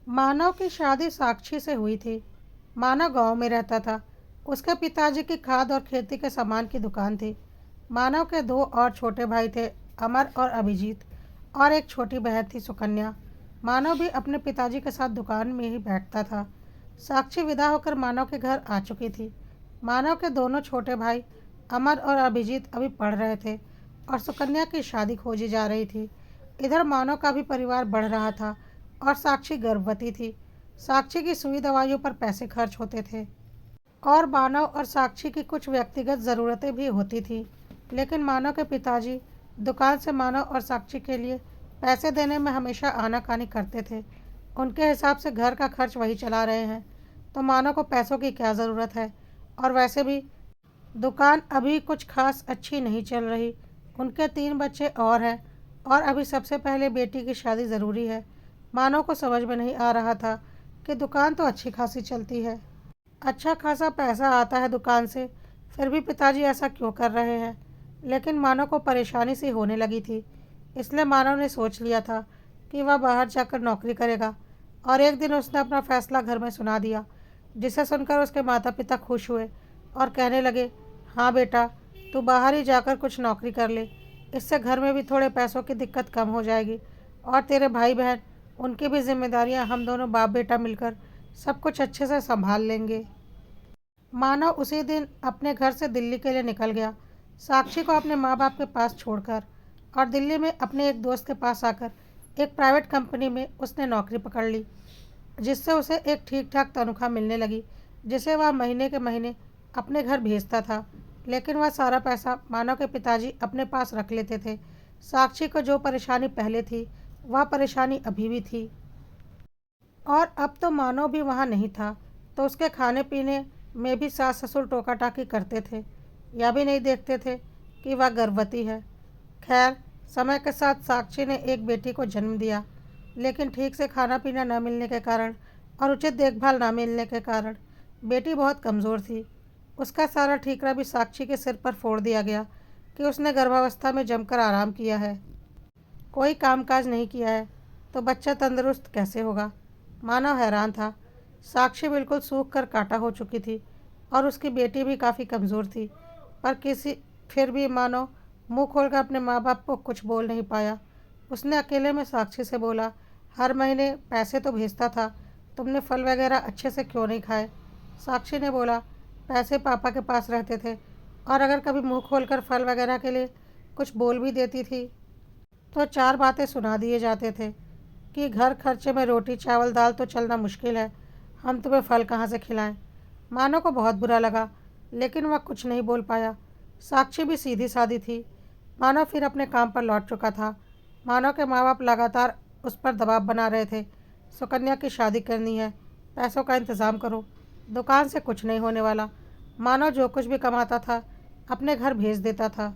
मानव की शादी साक्षी से हुई थी। मानव गांव में रहता था। उसके पिताजी की खाद और खेती के सामान की दुकान थी। मानव के दो और छोटे भाई थे, अमर और अभिजीत, और एक छोटी बहन थी, सुकन्या। मानव भी अपने पिताजी के साथ दुकान में ही बैठता था। साक्षी विदा होकर मानव के घर आ चुकी थी। मानव के दोनों छोटे भाई, अमर और अभिजीत, अभी पढ़ रहे थे और सुकन्या की शादी खोजी जा रही थी। इधर मानव का भी परिवार बढ़ रहा था और साक्षी गर्भवती थी। साक्षी की सुई दवाइयों पर पैसे खर्च होते थे और मानव और साक्षी की कुछ व्यक्तिगत ज़रूरतें भी होती थी। लेकिन मानव के पिताजी दुकान से मानव और साक्षी के लिए पैसे देने में हमेशा आनाकानी करते थे। उनके हिसाब से घर का खर्च वही चला रहे हैं, तो मानव को पैसों की क्या ज़रूरत है। और वैसे भी दुकान अभी कुछ खास अच्छी नहीं चल रही। उनके 3 बच्चे और हैं और अभी सबसे पहले बेटी की शादी ज़रूरी है। मानव को समझ में नहीं आ रहा था कि दुकान तो अच्छी खासी चलती है, अच्छा खासा पैसा आता है दुकान से, फिर भी पिताजी ऐसा क्यों कर रहे हैं। लेकिन मानव को परेशानी सी होने लगी थी। इसलिए मानव ने सोच लिया था कि वह बाहर जाकर नौकरी करेगा। और एक दिन उसने अपना फैसला घर में सुना दिया, जिसे सुनकर उसके माता पिता खुश हुए और कहने लगे, हाँ बेटा, तू बाहर ही जाकर कुछ नौकरी कर ले। इससे घर में भी थोड़े पैसों की दिक्कत कम हो जाएगी और तेरे भाई बहन, उनकी भी जिम्मेदारियां हम दोनों बाप बेटा मिलकर सब कुछ अच्छे से संभाल लेंगे। मानव उसी दिन अपने घर से दिल्ली के लिए निकल गया, साक्षी को अपने माँ बाप के पास छोड़कर। और दिल्ली में अपने एक दोस्त के पास आकर एक प्राइवेट कंपनी में उसने नौकरी पकड़ ली, जिससे उसे एक ठीक ठाक तनख्वाह मिलने लगी, जिसे वह महीने के महीने अपने घर भेजता था। लेकिन वह सारा पैसा मानव के पिताजी अपने पास रख लेते थे। साक्षी को जो परेशानी पहले थी, वह परेशानी अभी भी थी। और अब तो मानव भी वहाँ नहीं था, तो उसके खाने पीने में भी सास ससुर टोका टाकी करते थे या भी नहीं देखते थे कि वह गर्भवती है। खैर, समय के साथ साक्षी ने एक बेटी को जन्म दिया, लेकिन ठीक से खाना पीना न मिलने के कारण और उचित देखभाल न मिलने के कारण बेटी बहुत कमज़ोर थी। उसका सारा ठीकरा भी साक्षी के सिर पर फोड़ दिया गया कि उसने गर्भावस्था में जमकर आराम किया है, कोई कामकाज नहीं किया है, तो बच्चा तंदुरुस्त कैसे होगा। मानव हैरान था। साक्षी बिल्कुल सूख कर काटा हो चुकी थी और उसकी बेटी भी काफ़ी कमज़ोर थी, पर फिर भी मानव मुंह खोलकर अपने माँ बाप को कुछ बोल नहीं पाया। उसने अकेले में साक्षी से बोला, हर महीने पैसे तो भेजता था, तुमने फल वगैरह अच्छे से क्यों नहीं खाए। साक्षी ने बोला, पैसे पापा के पास रहते थे और अगर कभी मुंह खोलकर फल वगैरह के लिए कुछ बोल भी देती थी तो 4 बातें सुना दिए जाते थे कि घर खर्चे में रोटी चावल दाल तो चलना मुश्किल है, हम तुम्हें फल कहाँ से खिलाएं। मानव को बहुत बुरा लगा, लेकिन वह कुछ नहीं बोल पाया। साक्षी भी सीधी सादी थी। मानव फिर अपने काम पर लौट चुका था। मानव के माँ बाप लगातार उस पर दबाव बना रहे थे, सुकन्या की शादी करनी है, पैसों का इंतज़ाम करो, दुकान से कुछ नहीं होने वाला। मानव जो कुछ भी कमाता था अपने घर भेज देता था,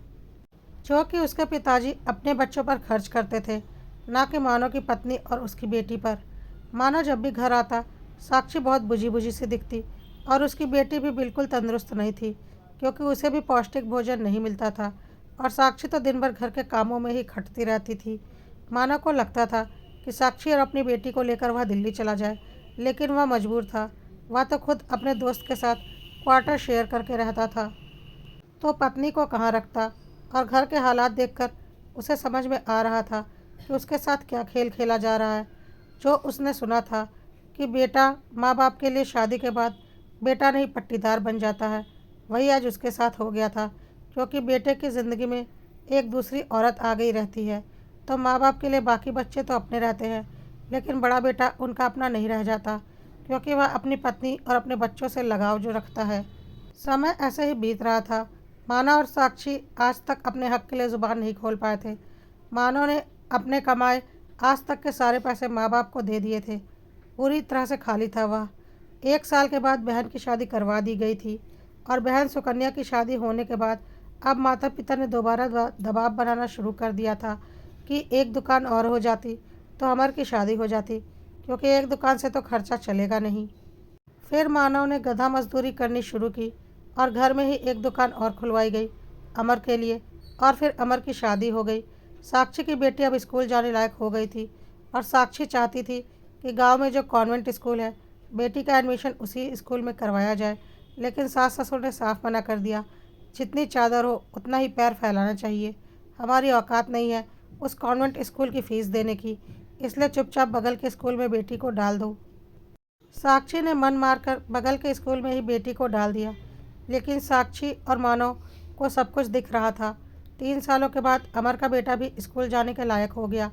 जो कि उसके पिताजी अपने बच्चों पर खर्च करते थे, ना कि मानव की पत्नी और उसकी बेटी पर। मानव जब भी घर आता, साक्षी बहुत बुझी बुझी सी दिखती और उसकी बेटी भी बिल्कुल तंदुरुस्त नहीं थी, क्योंकि उसे भी पौष्टिक भोजन नहीं मिलता था और साक्षी तो दिन भर घर के कामों में ही खटती रहती थी। मानव को लगता था कि साक्षी और अपनी बेटी को लेकर वह दिल्ली चला जाए, लेकिन वह मजबूर था। वह तो खुद अपने दोस्त के साथ क्वार्टर शेयर करके रहता था, तो पत्नी को कहाँ रखता। और घर के हालात देखकर उसे समझ में आ रहा था कि उसके साथ क्या खेल खेला जा रहा है। जो उसने सुना था कि बेटा माँ बाप के लिए शादी के बाद बेटा नहीं पट्टीदार बन जाता है, वही आज उसके साथ हो गया था। क्योंकि बेटे की ज़िंदगी में एक दूसरी औरत आ गई रहती है, तो माँ बाप के लिए बाकी बच्चे तो अपने रहते हैं, लेकिन बड़ा बेटा उनका अपना नहीं रह जाता, क्योंकि वह अपनी पत्नी और अपने बच्चों से लगाव जो रखता है। समय ऐसे ही बीत रहा था। मानव और साक्षी आज तक अपने हक के लिए ज़ुबान नहीं खोल पाए थे। मानव ने अपने कमाए आज तक के सारे पैसे माँ बाप को दे दिए थे। पूरी तरह से खाली था वह। 1 साल के बाद बहन की शादी करवा दी गई थी और बहन सुकन्या की शादी होने के बाद अब माता पिता ने दोबारा दबाव बनाना शुरू कर दिया था कि एक दुकान और हो जाती तो अमर की शादी हो जाती, क्योंकि एक दुकान से तो खर्चा चलेगा नहीं। फिर मानव ने गधा मजदूरी करनी शुरू की और घर में ही एक दुकान और खुलवाई गई अमर के लिए। और फिर अमर की शादी हो गई। साक्षी की बेटी अब स्कूल जाने लायक हो गई थी और साक्षी चाहती थी कि गांव में जो कॉन्वेंट स्कूल है, बेटी का एडमिशन उसी स्कूल में करवाया जाए, लेकिन सास ससुर ने साफ मना कर दिया। जितनी चादर हो उतना ही पैर फैलाना चाहिए। हमारी औकात नहीं है उस कॉन्वेंट स्कूल की फ़ीस देने की, इसलिए चुपचाप बगल के स्कूल में बेटी को डाल दो। साक्षी ने मन मारकर बगल के स्कूल में ही बेटी को डाल दिया, लेकिन साक्षी और मानव को सब कुछ दिख रहा था। 3 सालों के बाद अमर का बेटा भी स्कूल जाने के लायक हो गया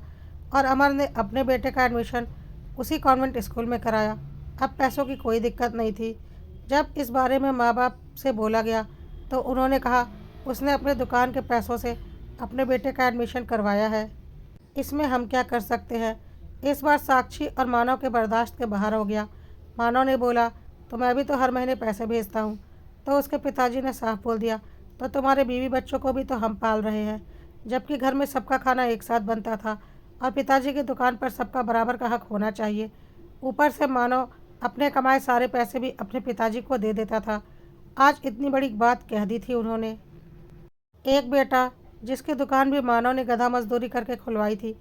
और अमर ने अपने बेटे का एडमिशन उसी कॉन्वेंट स्कूल में कराया। अब पैसों की कोई दिक्कत नहीं थी। जब इस बारे में माँ बाप से बोला गया तो उन्होंने कहा उसने अपने दुकान के पैसों से अपने बेटे का एडमिशन करवाया है, इसमें हम क्या कर सकते हैं। इस बार साक्षी और मानव के बर्दाश्त के बाहर हो गया। मानव ने बोला, तो मैं भी तो हर महीने पैसे भेजता हूँ। तो उसके पिताजी ने साफ बोल दिया, तो तुम्हारे बीवी बच्चों को भी तो हम पाल रहे हैं, जबकि घर में सबका खाना एक साथ बनता था और पिताजी की दुकान पर सबका बराबर का हक होना चाहिए। ऊपर से मानव अपने कमाए सारे पैसे भी अपने पिताजी को दे देता था। आज इतनी बड़ी बात कह दी थी उन्होंने। एक बेटा जिसकी दुकान भी मानव ने गधा मजदूरी करके खुलवाई थी,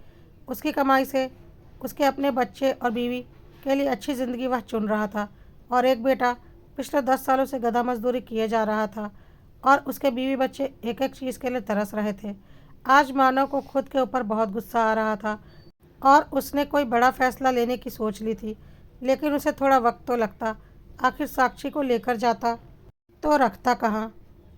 उसकी कमाई से उसके अपने बच्चे और बीवी के लिए अच्छी ज़िंदगी वह चुन रहा था, और एक बेटा पिछले 10 सालों से गधा मजदूरी किए जा रहा था और उसके बीवी बच्चे एक एक चीज़ के लिए तरस रहे थे। आज मानव को खुद के ऊपर बहुत गुस्सा आ रहा था और उसने कोई बड़ा फैसला लेने की सोच ली थी, लेकिन उसे थोड़ा वक्त तो लगता। आखिर साक्षी को लेकर जाता तो रखता कहाँ।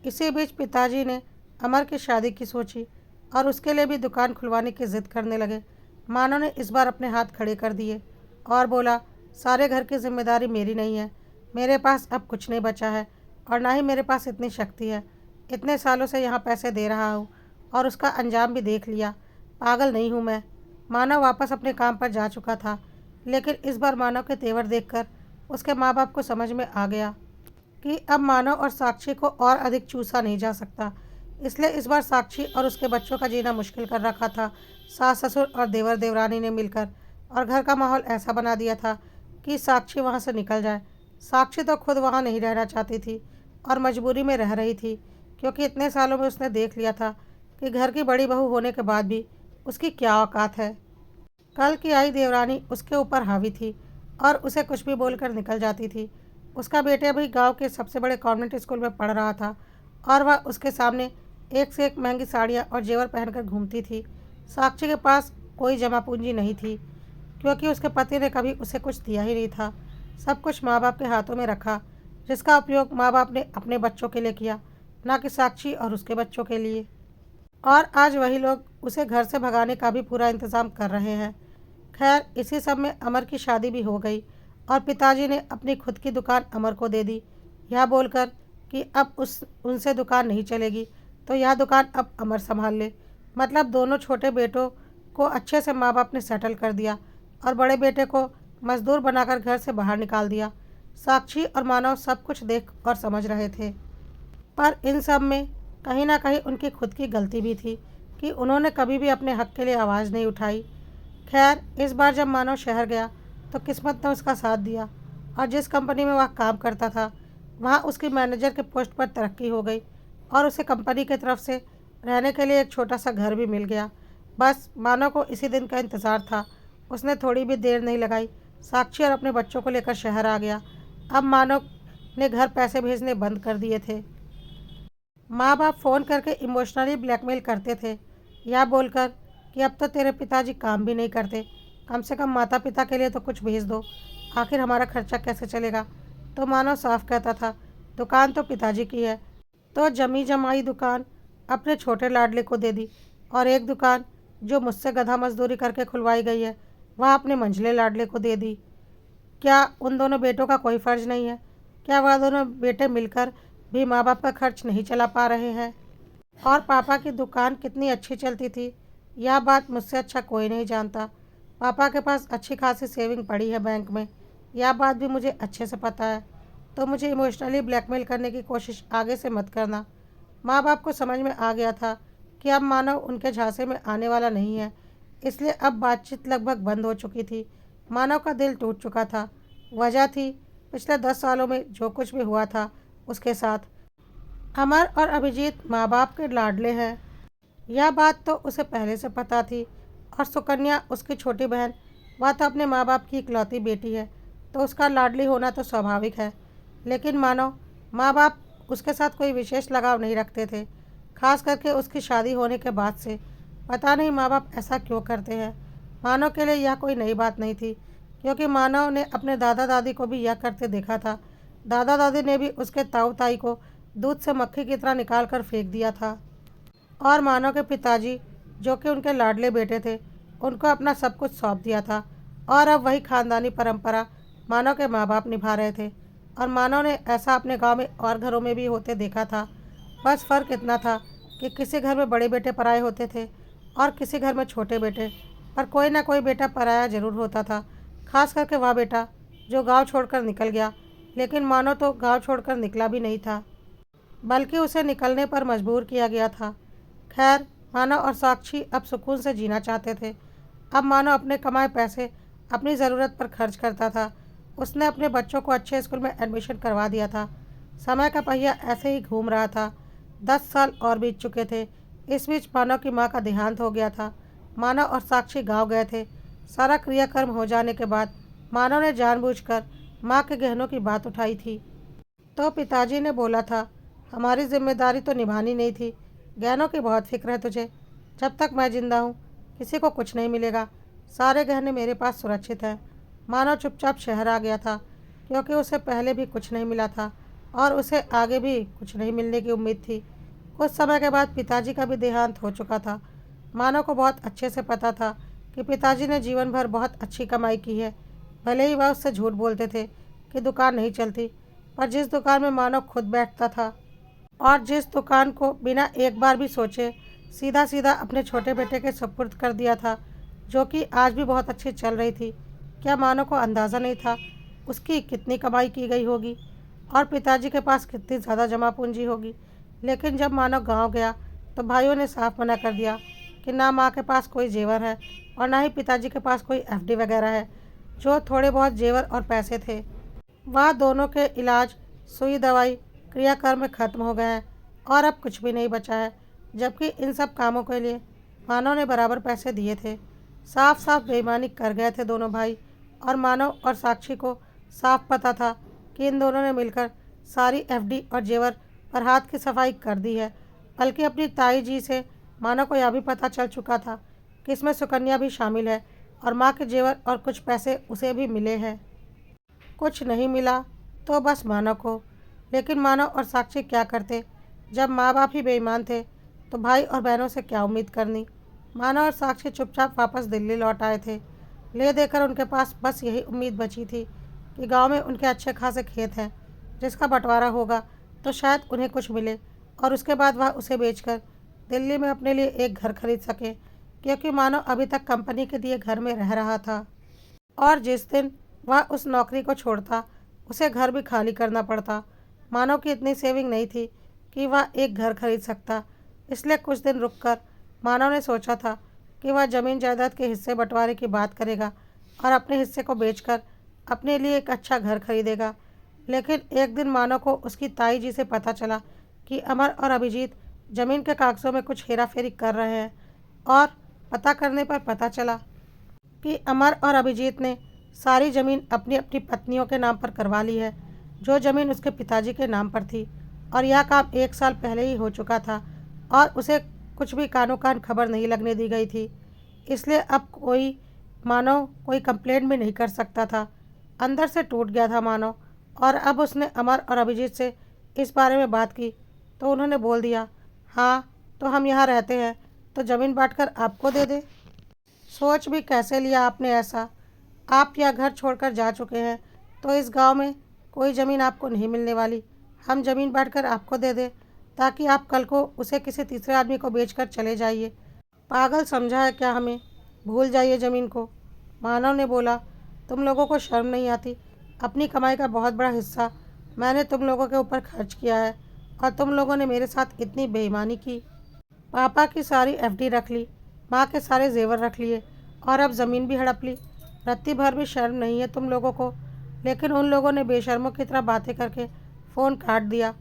इसी बीच पिताजी ने अमर की शादी की सोची और उसके लिए भी दुकान खुलवाने की ज़िद करने लगे। मानव ने इस बार अपने हाथ खड़े कर दिए और बोला, सारे घर की जिम्मेदारी मेरी नहीं है। मेरे पास अब कुछ नहीं बचा है और ना ही मेरे पास इतनी शक्ति है। इतने सालों से यहाँ पैसे दे रहा हूँ और उसका अंजाम भी देख लिया। पागल नहीं हूँ मैं। मानव वापस अपने काम पर जा चुका था, लेकिन इस बार मानव के तेवर देखकर उसके माँ बाप को समझ में आ गया कि अब मानव और साक्षी को और अधिक चूसा नहीं जा सकता। इसलिए इस बार साक्षी और उसके बच्चों का जीना मुश्किल कर रखा था। सास ससुर और देवर देवरानी ने मिलकर और घर का माहौल ऐसा बना दिया था कि साक्षी वहाँ से निकल जाए। साक्षी तो खुद वहाँ नहीं रहना चाहती थी और मजबूरी में रह रही थी, क्योंकि इतने सालों में उसने देख लिया था कि घर की बड़ी बहू होने के बाद भी उसकी क्या औकात है। कल की आई देवरानी उसके ऊपर हावी थी और उसे कुछ भी बोलकर निकल जाती थी। उसका बेटा भी गांव के सबसे बड़े कॉन्वेंट स्कूल में पढ़ रहा था और वह उसके सामने एक से एक महंगी साड़ियाँ और जेवर पहनकर घूमती थी। साक्षी के पास कोई जमा पूंजी नहीं थी, क्योंकि उसके पति ने कभी उसे कुछ दिया ही नहीं था। सब कुछ माँ बाप के हाथों में रखा, जिसका उपयोग माँ बाप ने अपने बच्चों के लिए किया, ना कि साक्षी और उसके बच्चों के लिए। और आज वही लोग उसे घर से भगाने का भी पूरा इंतज़ाम कर रहे हैं। खैर, इसी सब में अमर की शादी भी हो गई और पिताजी ने अपनी खुद की दुकान अमर को दे दी, यह बोलकर कि अब उनसे दुकान नहीं चलेगी, तो यह दुकान अब अमर संभाल ले। मतलब दोनों छोटे बेटों को अच्छे से माँ बाप ने सेटल कर दिया और बड़े बेटे को मजदूर बनाकर घर से बाहर निकाल दिया। साक्षी और मानव सब कुछ देख और समझ रहे थे, पर इन सब में कहीं ना कहीं उनकी खुद की गलती भी थी कि उन्होंने कभी भी अपने हक के लिए आवाज़ नहीं उठाई। खैर, इस बार जब मानव शहर गया तो किस्मत ने उसका साथ दिया और जिस कंपनी में वह काम करता था वहाँ उसकी मैनेजर के पोस्ट पर तरक्की हो गई और उसे कंपनी की तरफ से रहने के लिए एक छोटा सा घर भी मिल गया। बस मानव को इसी दिन का इंतज़ार था। उसने थोड़ी भी देर नहीं लगाई, साक्षी और अपने बच्चों को लेकर शहर आ गया। अब मानव ने घर पैसे भेजने बंद कर दिए थे। माँ बाप फ़ोन करके इमोशनली ब्लैकमेल करते थे, यह बोलकर कि अब तो तेरे पिताजी काम भी नहीं करते, कम से कम माता पिता के लिए तो कुछ भेज दो, आखिर हमारा खर्चा कैसे चलेगा। तो मानव साफ कहता था, दुकान तो पिताजी की है, तो जमी जमाई दुकान अपने छोटे लाडले को दे दी और एक दुकान जो मुझसे गधा मजदूरी करके खुलवाई गई है वह अपने मंझले लाडले को दे दी। क्या उन दोनों बेटों का कोई फ़र्ज नहीं है? क्या वह दोनों बेटे मिलकर भी माँ बाप का खर्च नहीं चला पा रहे हैं? और पापा की दुकान कितनी अच्छी चलती थी, यह बात मुझसे अच्छा कोई नहीं जानता। पापा के पास अच्छी खासी सेविंग पड़ी है बैंक में, यह बात भी मुझे अच्छे से पता है। तो मुझे इमोशनली ब्लैकमेल करने की कोशिश आगे से मत करना। माँ बाप को समझ में आ गया था कि अब मानव उनके झांसे में आने वाला नहीं है, इसलिए अब बातचीत लगभग बंद हो चुकी थी। मानव का दिल टूट चुका था। वजह थी पिछले 10 सालों में जो कुछ भी हुआ था उसके साथ। अमर और अभिजीत माँ बाप के लाडले हैं, यह बात तो उसे पहले से पता थी, और सुकन्या उसकी छोटी बहन वह तो अपने माँ बाप की इकलौती बेटी है, तो उसका लाडली होना तो स्वाभाविक है। लेकिन मानो माँ बाप उसके साथ कोई विशेष लगाव नहीं रखते थे। खास करके उसकी शादी होने के बाद से पता नहीं माँ बाप ऐसा क्यों करते हैं। मानव के लिए यह कोई नई बात नहीं थी, क्योंकि मानव ने अपने दादा दादी को भी यह करते देखा था। दादा दादी ने भी उसके ताऊ ताई को दूध से मक्खी की तरह निकाल कर फेंक दिया था। और मानव के पिताजी, जो कि उनके लाडले बेटे थे, उनको अपना सब कुछ सौंप दिया था। और अब वही खानदानी परंपरा मानव के माँ बाप निभा रहे थे। और मानव ने ऐसा अपने गांव में और घरों में भी होते देखा था। बस फ़र्क इतना था कि किसी घर में बड़े बेटे पराए होते थे और किसी घर में छोटे बेटे, पर कोई ना कोई बेटा पराया जरूर होता था। खास करके वह बेटा जो गांव छोड़कर निकल गया। लेकिन मानो तो गांव छोड़कर निकला भी नहीं था, बल्कि उसे निकलने पर मजबूर किया गया था। खैर, मानव और साक्षी अब सुकून से जीना चाहते थे। अब मानव अपने कमाए पैसे अपनी ज़रूरत पर खर्च करता था। उसने अपने बच्चों को अच्छे स्कूल में एडमिशन करवा दिया था। समय का पहिया ऐसे ही घूम रहा था। 10 साल और बीत चुके थे। इस बीच मानव की माँ का देहांत हो गया था। मानव और साक्षी गांव गए थे। सारा क्रियाकर्म हो जाने के बाद मानव ने जानबूझकर माँ के गहनों की बात उठाई थी। तो पिताजी ने बोला था, हमारी जिम्मेदारी तो निभानी नहीं थी। गहनों की बहुत फिक्र है तुझे। जब तक मैं जिंदा हूँ किसी को कुछ नहीं मिलेगा। सारे गहने मेरे पास सुरक्षित हैं। मानव चुपचाप शहर आ गया था, क्योंकि उसे पहले भी कुछ नहीं मिला था और उसे आगे भी कुछ नहीं मिलने की उम्मीद थी। कुछ समय के बाद पिताजी का भी देहांत हो चुका था। मानव को बहुत अच्छे से पता था कि पिताजी ने जीवन भर बहुत अच्छी कमाई की है। भले ही वह उससे झूठ बोलते थे कि दुकान नहीं चलती, पर जिस दुकान में मानव खुद बैठता था और जिस दुकान को बिना एक बार भी सोचे सीधा सीधा अपने छोटे बेटे के सुपुर्द कर दिया था, जो कि आज भी बहुत अच्छी चल रही थी, क्या मानव को अंदाज़ा नहीं था उसकी कितनी कमाई की गई होगी और पिताजी के पास कितनी ज़्यादा जमा पूंजी होगी। लेकिन जब मानव गांव गया तो भाइयों ने साफ मना कर दिया कि ना माँ के पास कोई जेवर है और ना ही पिताजी के पास कोई एफडी वगैरह है। जो थोड़े बहुत जेवर और पैसे थे, वह दोनों के इलाज, सुई दवाई, क्रियाकर्म में ख़त्म हो गए हैं और अब कुछ भी नहीं बचा है। जबकि इन सब कामों के लिए मानव ने बराबर पैसे दिए थे। साफ साफ बेईमानी कर गए थे दोनों भाई। और मानव और साक्षी को साफ पता था कि इन दोनों ने मिलकर सारी एफडी और जेवर पर हाथ की सफाई कर दी है। बल्कि अपनी ताई जी से मानव को यह भी पता चल चुका था कि इसमें सुकन्या भी शामिल है और माँ के जेवर और कुछ पैसे उसे भी मिले हैं। कुछ नहीं मिला तो बस मानव को। लेकिन मानव और साक्षी क्या करते जब माँ बाप ही बेईमान थे, तो भाई और बहनों से क्या उम्मीद करनी। मानव और साक्षी चुपचाप वापस दिल्ली लौट आए थे। ले देकर उनके पास बस यही उम्मीद बची थी कि गांव में उनके अच्छे खासे खेत हैं, जिसका बंटवारा होगा तो शायद उन्हें कुछ मिले और उसके बाद वह उसे बेचकर दिल्ली में अपने लिए एक घर खरीद सके, क्योंकि मानव अभी तक कंपनी के दिए घर में रह रहा था। और जिस दिन वह उस नौकरी को छोड़ता उसे घर भी खाली करना पड़ता। मानव की इतनी सेविंग नहीं थी कि वह एक घर खरीद सकता। इसलिए कुछ दिन रुककर मानव ने सोचा था कि वह ज़मीन जायदाद के हिस्से बंटवारे की बात करेगा और अपने हिस्से को बेचकर अपने लिए एक अच्छा घर खरीदेगा। लेकिन एक दिन मानव को उसकी ताई जी से पता चला कि अमर और अभिजीत ज़मीन के कागज़ों में कुछ हेरा फेरी कर रहे हैं। और पता करने पर पता चला कि अमर और अभिजीत ने सारी ज़मीन अपनी अपनी पत्नियों के नाम पर करवा ली है, जो ज़मीन उसके पिताजी के नाम पर थी। और यह काम 1 साल पहले ही हो चुका था और उसे कुछ भी कानो कान खबर नहीं लगने दी गई थी। इसलिए अब मानव कोई कंप्लेंट भी नहीं कर सकता था। अंदर से टूट गया था मानव। और अब उसने अमर और अभिजीत से इस बारे में बात की तो उन्होंने बोल दिया, हाँ तो हम यहाँ रहते हैं, तो ज़मीन बांटकर आपको दे दे। सोच भी कैसे लिया आपने ऐसा। आप यह घर छोड़कर जा चुके हैं तो इस गांव में कोई ज़मीन आपको नहीं मिलने वाली। हम ज़मीन बांटकर आपको दे दें ताकि आप कल को उसे किसी तीसरे आदमी को बेचकर चले जाइए। पागल समझा है क्या हमें? भूल जाइए ज़मीन को। मानव ने बोला, तुम लोगों को शर्म नहीं आती? अपनी कमाई का बहुत बड़ा हिस्सा मैंने तुम लोगों के ऊपर खर्च किया है और तुम लोगों ने मेरे साथ इतनी बेईमानी की। पापा की सारी एफडी रख ली, माँ के सारे जेवर रख लिए और अब ज़मीन भी हड़प ली। रत्ती भर भी शर्म नहीं है तुम लोगों को। लेकिन उन लोगों ने बेशर्मों की तरह बातें करके फ़ोन काट दिया।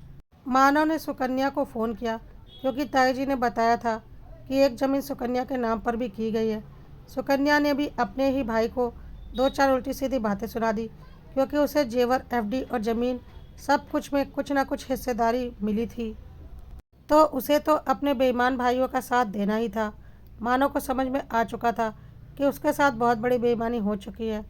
मानव ने सुकन्या को फ़ोन किया, क्योंकि ताई जी ने बताया था कि एक ज़मीन सुकन्या के नाम पर भी की गई है। सुकन्या ने भी अपने ही भाई को दो चार उल्टी सीधी बातें सुना दी, क्योंकि उसे जेवर, एफडी और ज़मीन सब कुछ में कुछ ना कुछ हिस्सेदारी मिली थी। तो उसे तो अपने बेईमान भाइयों का साथ देना ही था। मानव को समझ में आ चुका था कि उसके साथ बहुत बड़ी बेईमानी हो चुकी है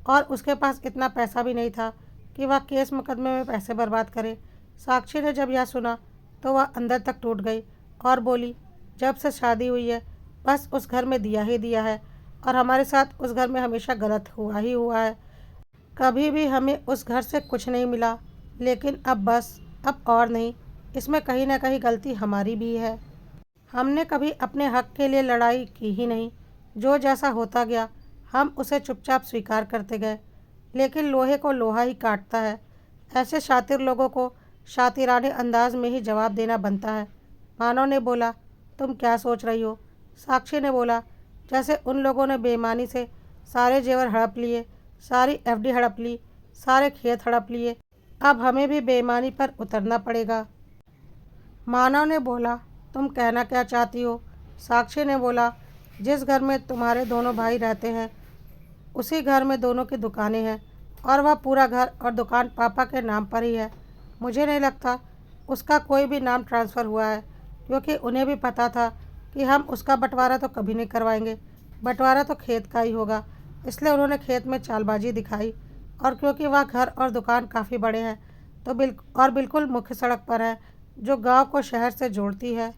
और उसके पास इतना पैसा भी नहीं था कि वह केस मुकदमे में पैसे बर्बाद करे। साक्षी ने जब यह सुना तो वह अंदर तक टूट गई और बोली, जब से शादी हुई है बस उस घर में दिया ही दिया है और हमारे साथ उस घर में हमेशा गलत हुआ ही हुआ है। कभी भी हमें उस घर से कुछ नहीं मिला, लेकिन अब बस, अब और नहीं। इसमें कहीं ना कहीं गलती हमारी भी है। हमने कभी अपने हक के लिए लड़ाई की ही नहीं। जो जैसा होता गया हम उसे चुपचाप स्वीकार करते गए। लेकिन लोहे को लोहा ही काटता है। ऐसे शातिर लोगों को शातिराने अंदाज में ही जवाब देना बनता है। मानव ने बोला, तुम क्या सोच रही हो? साक्षी ने बोला, जैसे उन लोगों ने बेईमानी से सारे जेवर हड़प लिए, सारी एफडी हड़प ली, सारे खेत हड़प लिए, अब हमें भी बेईमानी पर उतरना पड़ेगा। मानव ने बोला, तुम कहना क्या चाहती हो? साक्षी ने बोला, जिस घर में तुम्हारे दोनों भाई रहते हैं उसी घर में दोनों की दुकानें हैं और वह पूरा घर और दुकान पापा के नाम पर ही है। मुझे नहीं लगता उसका कोई भी नाम ट्रांसफ़र हुआ है, क्योंकि उन्हें भी पता था कि हम उसका बंटवारा तो कभी नहीं करवाएंगे। बंटवारा तो खेत का ही होगा, इसलिए उन्होंने खेत में चालबाजी दिखाई। और क्योंकि वह घर और दुकान काफ़ी बड़े हैं तो बिल्कुल मुख्य सड़क पर है, जो गांव को शहर से जोड़ती है,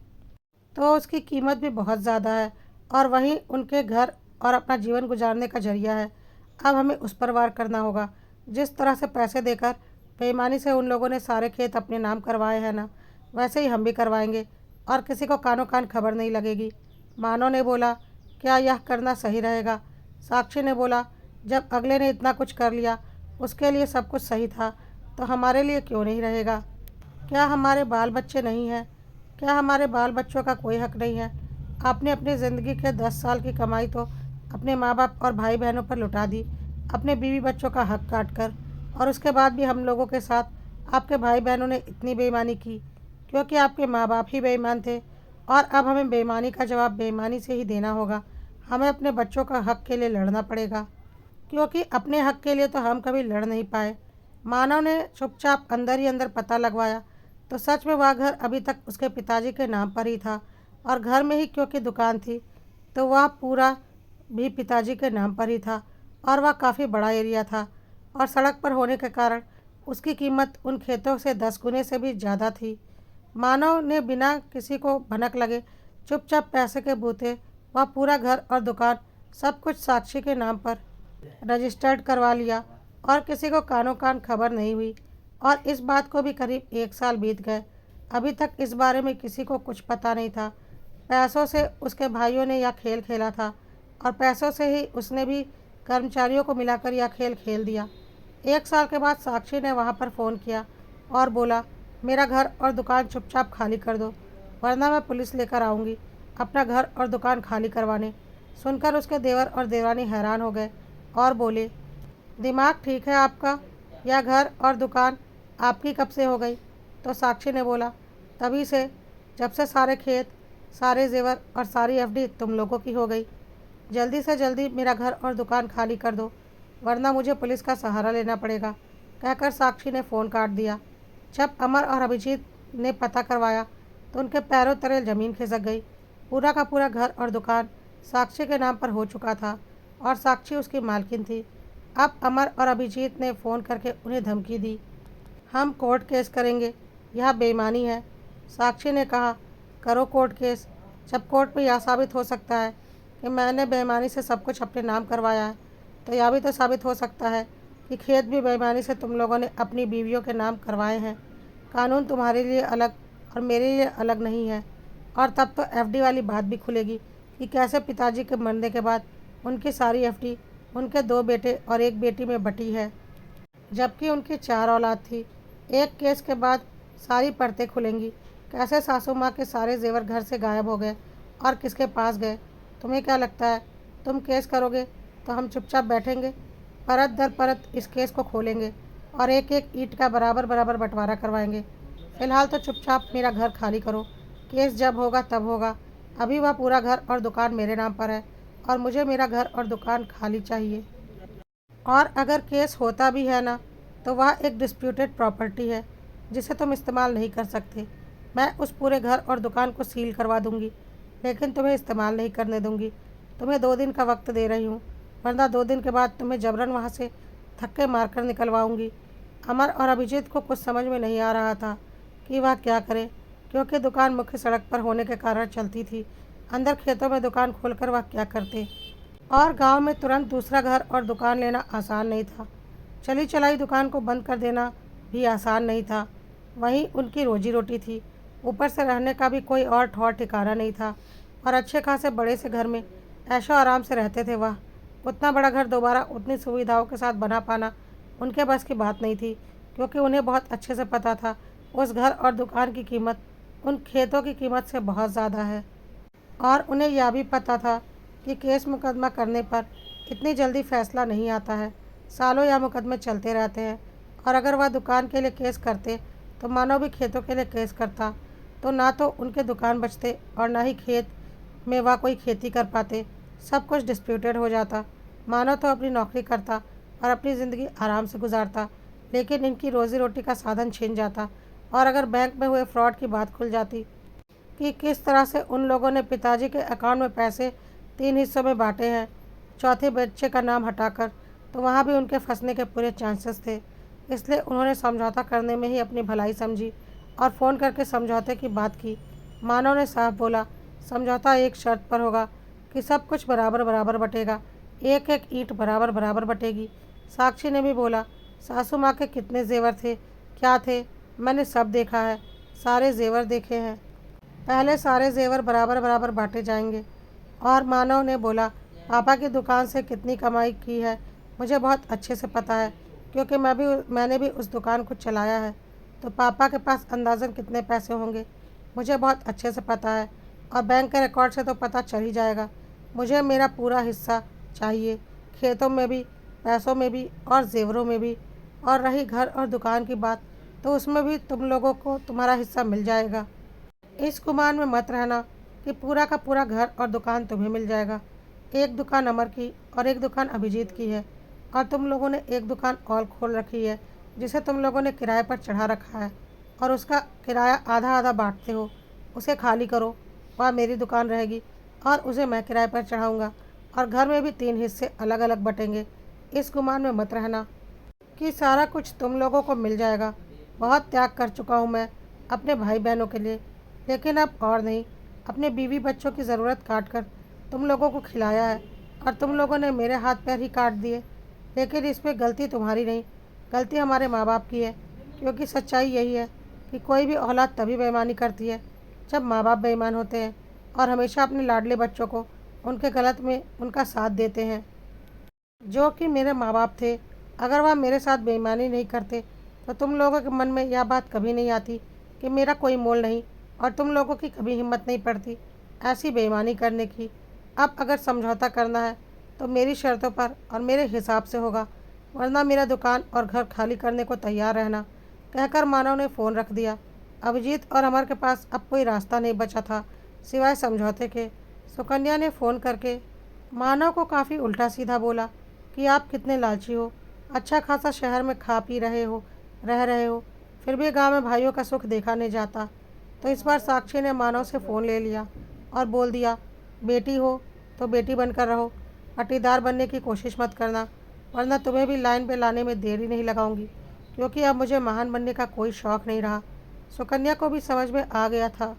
तो उसकी कीमत भी बहुत ज़्यादा है और वहीं उनके घर और अपना जीवन गुजारने का जरिया है। अब हमें उस पर वार करना होगा। जिस तरह से पैसे देकर बेईमानी से उन लोगों ने सारे खेत अपने नाम करवाए हैं ना, वैसे ही हम भी करवाएंगे और किसी को कानों कान खबर नहीं लगेगी। मानव ने बोला, क्या यह करना सही रहेगा? साक्षी ने बोला, जब अगले ने इतना कुछ कर लिया, उसके लिए सब कुछ सही था, तो हमारे लिए क्यों नहीं रहेगा? क्या हमारे बाल बच्चे नहीं हैं? क्या हमारे बाल बच्चों का कोई हक नहीं है? आपने अपनी ज़िंदगी के 10 साल की कमाई तो अपने माँ बाप और भाई बहनों पर लुटा दी, अपने बीवी बच्चों का हक काट कर। और उसके बाद भी हम लोगों के साथ आपके भाई बहनों ने इतनी बेईमानी की, क्योंकि आपके माँ बाप ही बेईमान थे। और अब हमें बेईमानी का जवाब बेईमानी से ही देना होगा। हमें अपने बच्चों का हक के लिए लड़ना पड़ेगा, क्योंकि अपने हक के लिए तो हम कभी लड़ नहीं पाए। मानव ने चुपचाप अंदर ही अंदर पता लगवाया तो सच में वह घर अभी तक उसके पिताजी के नाम पर ही था और घर में ही क्योंकि दुकान थी तो वह पूरा भी पिताजी के नाम पर ही था और वह काफ़ी बड़ा एरिया था और सड़क पर होने के कारण उसकी कीमत उन खेतों से 10 गुने से भी ज़्यादा थी। मानव ने बिना किसी को भनक लगे चुपचाप पैसे के बूते वह पूरा घर और दुकान सब कुछ साक्षी के नाम पर रजिस्टर्ड करवा लिया और किसी को कानों कान खबर नहीं हुई। और इस बात को भी करीब 1 साल बीत गए। अभी तक इस बारे में किसी को कुछ पता नहीं था। पैसों से उसके भाइयों ने यह खेल खेला था और पैसों से ही उसने भी कर्मचारियों को मिलाकर यह खेल खेल दिया। 1 साल के बाद साक्षी ने वहाँ पर फ़ोन किया और बोला, मेरा घर और दुकान चुपचाप खाली कर दो, वरना मैं पुलिस लेकर आऊँगी अपना घर और दुकान खाली करवाने। सुनकर उसके देवर और देवरानी हैरान हो गए और बोले, दिमाग ठीक है आपका? यह घर और दुकान आपकी कब से हो गई? तो साक्षी ने बोला, तभी से, जब से सारे खेत, सारे जेवर और सारी एफडी तुम लोगों की हो गई। जल्दी से जल्दी मेरा घर और दुकान खाली कर दो, वरना मुझे पुलिस का सहारा लेना पड़ेगा, कहकर साक्षी ने फ़ोन काट दिया। जब अमर और अभिजीत ने पता करवाया तो उनके पैरों तले ज़मीन खिसक गई। पूरा का पूरा घर और दुकान साक्षी के नाम पर हो चुका था और साक्षी उसकी मालकिन थी। अब अमर और अभिजीत ने फ़ोन करके उन्हें धमकी दी, हम कोर्ट केस करेंगे, यह बेईमानी है। साक्षी ने कहा, करो कोर्ट केस। जब कोर्ट में यह साबित हो सकता है कि मैंने बेईमानी से सब कुछ अपने नाम करवाया है, तो यह भी तो साबित हो सकता है कि खेत भी बेईमानी से तुम लोगों ने अपनी बीवियों के नाम करवाए हैं। कानून तुम्हारे लिए अलग और मेरे लिए अलग नहीं है। और तब तो एफडी वाली बात भी खुलेगी कि कैसे पिताजी के मरने के बाद उनकी सारी एफडी उनके 2 बेटे और 1 बेटी में बटी है, जबकि उनकी 4 औलाद थी। एक केस के बाद सारी परतें खुलेंगी। कैसे सासू माँ के सारे जेवर घर से गायब हो गए और किसके पास गए? तुम्हें क्या लगता है तुम केस करोगे तो हम चुपचाप बैठेंगे? परत दर परत इस केस को खोलेंगे और एक एक ईंट का बराबर बराबर बंटवारा करवाएंगे। फिलहाल तो चुपचाप मेरा घर खाली करो। केस जब होगा तब होगा। अभी वह पूरा घर और दुकान मेरे नाम पर है और मुझे मेरा घर और दुकान खाली चाहिए। और अगर केस होता भी है ना, तो वह एक डिस्प्यूटेड प्रॉपर्टी है जिसे तुम इस्तेमाल नहीं कर सकते। मैं उस पूरे घर और दुकान को सील करवा दूंगी, लेकिन तुम्हें इस्तेमाल नहीं करने दूंगी। तुम्हें 2 दिन का वक्त दे रही हूँ, वरना 2 दिन के बाद तुम्हें जबरन वहाँ से धक्के मारकर निकलवाऊंगी। अमर और अभिजीत को कुछ समझ में नहीं आ रहा था कि वह क्या करे, क्योंकि दुकान मुख्य सड़क पर होने के कारण चलती थी। अंदर खेतों में दुकान खोलकर वह क्या करते, और गांव में तुरंत दूसरा घर और दुकान लेना आसान नहीं था। चली चलाई दुकान को बंद कर देना भी आसान नहीं था। वहीं उनकी रोजी रोटी थी, ऊपर से रहने का भी कोई और ठौर ठिकाना नहीं था। और अच्छे खासे बड़े से घर में ऐशो आराम से रहते थे वह। उतना बड़ा घर दोबारा उतनी सुविधाओं के साथ बना पाना उनके बस की बात नहीं थी, क्योंकि उन्हें बहुत अच्छे से पता था उस घर और दुकान की कीमत उन खेतों की कीमत से बहुत ज़्यादा है। और उन्हें यह भी पता था कि केस मुकदमा करने पर इतनी जल्दी फैसला नहीं आता है, सालों या मुकदमे चलते रहते हैं। और अगर वह दुकान के लिए केस करते तो मानो भी खेतों के लिए केस करता, तो ना तो उनके दुकान बचते और ना ही खेत में वह कोई खेती कर पाते। सब कुछ डिस्प्यूटेड हो जाता। मानो तो अपनी नौकरी करता और अपनी ज़िंदगी आराम से गुजारता, लेकिन इनकी रोज़ी रोटी का साधन छिन जाता। और अगर बैंक में हुए फ्रॉड की बात खुल जाती कि किस तरह से उन लोगों ने पिताजी के अकाउंट में पैसे 3 हिस्सों में बांटे हैं, चौथे बच्चे का नाम हटाकर, तो वहाँ भी उनके फंसने के पूरे चांसेस थे। इसलिए उन्होंने समझौता करने में ही अपनी भलाई समझी और फ़ोन करके समझौते की बात की। मानव ने साफ बोला, समझौता एक शर्त पर होगा कि सब कुछ बराबर बराबर बटेगा, एक एक ईंट बराबर बराबर बटेगी। साक्षी ने भी बोला, सासू माँ के कितने जेवर थे, क्या थे, मैंने सब देखा है, सारे जेवर देखे हैं। पहले सारे जेवर बराबर बराबर बांटे जाएंगे। और मानव ने बोला, पापा की दुकान से कितनी कमाई की है मुझे बहुत अच्छे से पता है, क्योंकि मैंने भी उस दुकान को चलाया है। तो पापा के पास अंदाज़न कितने पैसे होंगे मुझे बहुत अच्छे से पता है, और बैंक के रिकॉर्ड से तो पता चल ही जाएगा। मुझे मेरा पूरा हिस्सा चाहिए, खेतों में भी, पैसों में भी और जेवरों में भी। और रही घर और दुकान की बात, तो उसमें भी तुम लोगों को तुम्हारा हिस्सा मिल जाएगा। इस गुमान में मत रहना कि पूरा का पूरा घर और दुकान तुम्हें मिल जाएगा। एक दुकान अमर की और एक दुकान अभिजीत की है, और तुम लोगों ने एक दुकान और खोल रखी है जिसे तुम लोगों ने किराए पर चढ़ा रखा है, और उसका किराया आधा आधा बांटते हो। उसे खाली करो, वह मेरी दुकान रहेगी और उसे मैं किराए पर चढ़ाऊँगा, और घर में भी 3 हिस्से अलग अलग बटेंगे। इस गुमान में मत रहना कि सारा कुछ तुम लोगों को मिल जाएगा। बहुत त्याग कर चुका हूँ मैं अपने भाई बहनों के लिए, लेकिन अब और नहीं। अपने बीवी बच्चों की ज़रूरत काट कर तुम लोगों को खिलाया है, और तुम लोगों ने मेरे हाथ पैर ही काट दिए। लेकिन इसमें गलती तुम्हारी नहीं, गलती हमारे माँ बाप की है, क्योंकि सच्चाई यही है कि कोई भी औलाद तभी बेईमानी करती है जब माँ बाप बेईमान होते हैं और हमेशा अपने लाडले बच्चों को उनके गलत में उनका साथ देते हैं, जो कि मेरे माँ बाप थे। अगर वह मेरे साथ बेईमानी नहीं करते तो तुम लोगों के मन में यह बात कभी नहीं आती कि मेरा कोई मोल नहीं, और तुम लोगों की कभी हिम्मत नहीं पड़ती ऐसी बेईमानी करने की। अब अगर समझौता करना है तो मेरी शर्तों पर और मेरे हिसाब से होगा, वरना मेरा दुकान और घर खाली करने को तैयार रहना। कहकर मानव ने फ़ोन रख दिया। अभिजीत और अमर के पास अब कोई रास्ता नहीं बचा था सिवाय समझौते के। सुकन्या ने फ़ोन करके मानव को काफ़ी उल्टा सीधा बोला कि आप कितने लालची हो, अच्छा खासा शहर में खा पी रह रहे हो, फिर भी गांव में भाइयों का सुख देखा नहीं जाता। तो इस बार साक्षी ने मानव से फ़ोन ले लिया और बोल दिया, बेटी हो तो बेटी बनकर रहो, पटीदार बनने की कोशिश मत करना, वरना तुम्हें भी लाइन पे लाने में देरी नहीं लगाऊंगी, क्योंकि अब मुझे महान बनने का कोई शौक़ नहीं रहा। सुकन्या को भी समझ में आ गया था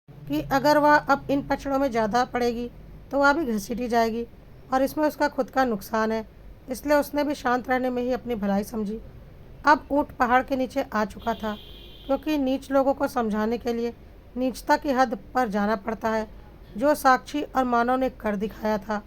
कि अगर वह अब इन पचड़ों में ज़्यादा पड़ेगी तो वह भी घसीटी जाएगी, और इसमें उसका खुद का नुकसान है। इसलिए उसने भी शांत रहने में ही अपनी भलाई समझी। अब ऊँट पहाड़ के नीचे आ चुका था, क्योंकि नीच लोगों को समझाने के लिए नीचता की हद पर जाना पड़ता है, जो साक्षी और मानव ने कर दिखाया था।